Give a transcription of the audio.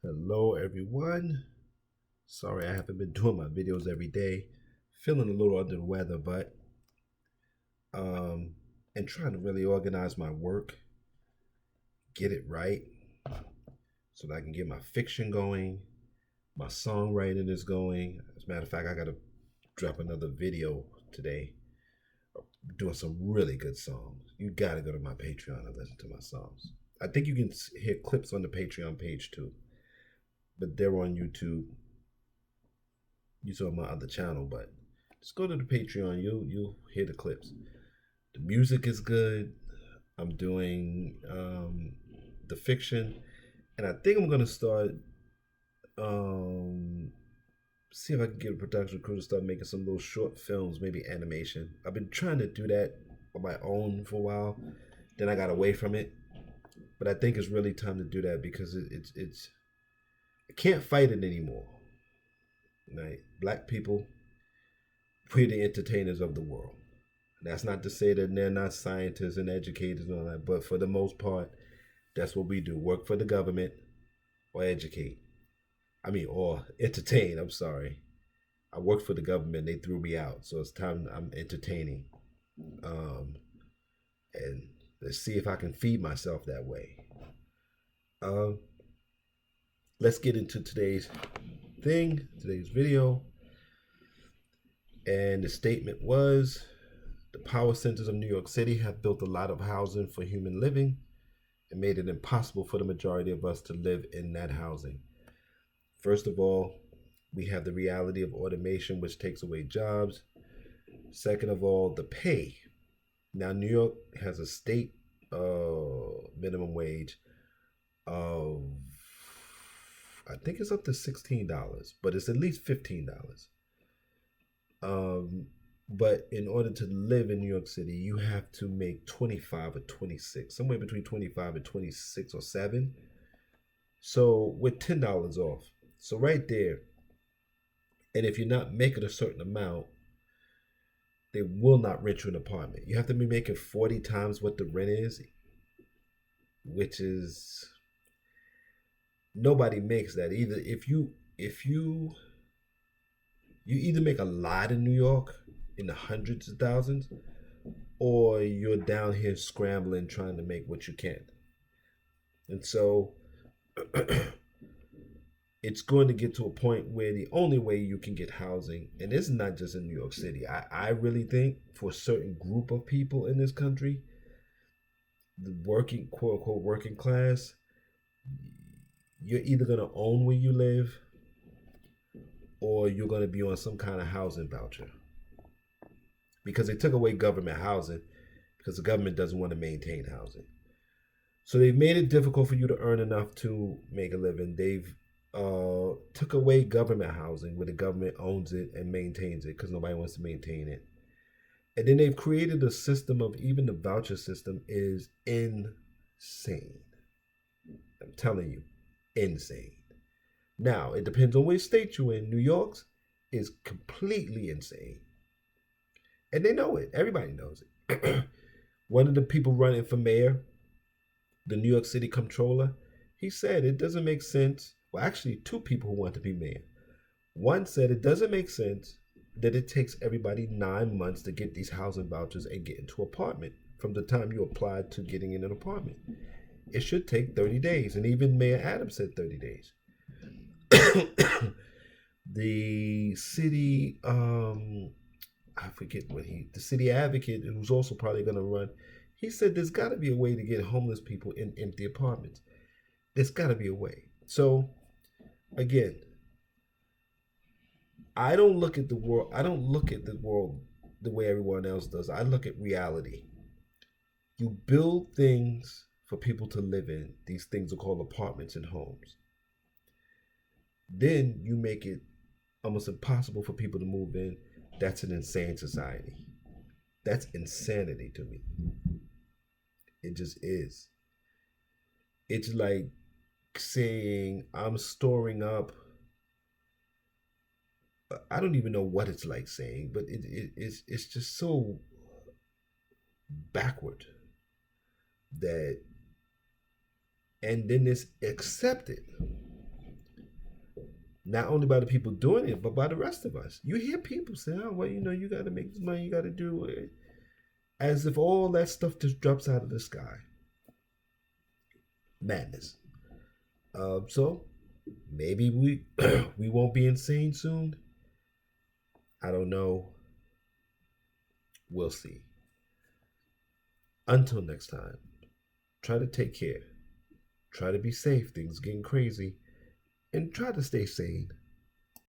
Hello everyone. Sorry I haven't been doing my videos every day. Feeling a little under the weather, but um and trying to really organize my work, get it right so that I can get my fiction going, my songwriting is going. As a matter of fact, I gotta drop another video today doing some really good songs. You gotta go to my Patreon and listen to my songs. I think you can hear clips on the Patreon page too, but they're on YouTube. You saw my other channel, but just go to the Patreon. You'll hear the clips. The music is good. I'm doing the fiction, and I think I'm gonna start um, see if I can get a production crew to start making some little short films, maybe animation. I've been trying to do that on my own for a while. Then I got away from it, but I think it's really time to do that because it's I can't fight it anymore. Right? Black people, we're the entertainers of the world. That's not to say that they're not scientists and educators and all that, but for the most part, that's what we do: work for the government or educate. I mean, or entertain. I'm sorry. I worked for the government. They threw me out, so it's time I'm entertaining. Um, and let's see if I can feed myself that way. Um, let's get into today's video. And the statement was: the power centers of New York City have built a lot of housing for human living and made it impossible for the majority of us to live in that housing. First of all, we have the reality of automation, which takes away jobs. Second of all, the pay. Now, New York has a state minimum wage of, I think it's up to $16, but it's at least $15. But in order to live in New York City, you have to make 25 or 26, somewhere between 25 and 26 or 7. So with $10 off. So right there. And if you're not making a certain amount, they will not rent you an apartment. You have to be making 40 times what the rent is, which is, nobody makes that. Either if you either make a lot in New York in the hundreds of thousands, or you're down here scrambling trying to make what you can. And so it's going to get to a point where the only way you can get housing, and this is not just in New York City, I really think for a certain group of people in this country, the working, quote unquote, working class, you're either going to own where you live or you're going to be on some kind of housing voucher. Because they took away government housing because the government doesn't want to maintain housing. So they've made it difficult for you to earn enough to make a living. They've took away government housing where the government owns it and maintains it because nobody wants to maintain it. And then they've created a system of, even the voucher system is insane. I'm telling you, insane. Now, it depends on which state you're in. New York's is completely insane. And they know it. Everybody knows it. One of the people running for mayor, the New York City comptroller, he said it doesn't make sense. Well, actually, two people who want to be mayor. One said it doesn't make sense that it takes everybody 9 months to get these housing vouchers and get into an apartment from the time you apply to getting in an apartment. It should take 30 days. And even Mayor Adams said 30 days. The city, I forget what the city advocate, who's also probably going to run, he said there's got to be a way to get homeless people in empty apartments. There's got to be a way. So, again, I don't look at the world the way everyone else does. I look at reality. You build things for people to live in. These things are called apartments and homes. Then you make it almost impossible for people to move in. That's an insane society. That's insanity to me. It just is. It's like saying I'm storing up. I don't even know what it's like saying, but it's just so backward that, and then it's accepted Not only by the people doing it, but by the rest of us. You hear people say, "Oh, well, you got to make this money. You got to do it," as if all that stuff just drops out of the sky. Madness. So maybe we we won't be insane soon. I don't know. We'll see. Until next time, try to take care. Try to be safe. Things getting crazy, and try to stay sane.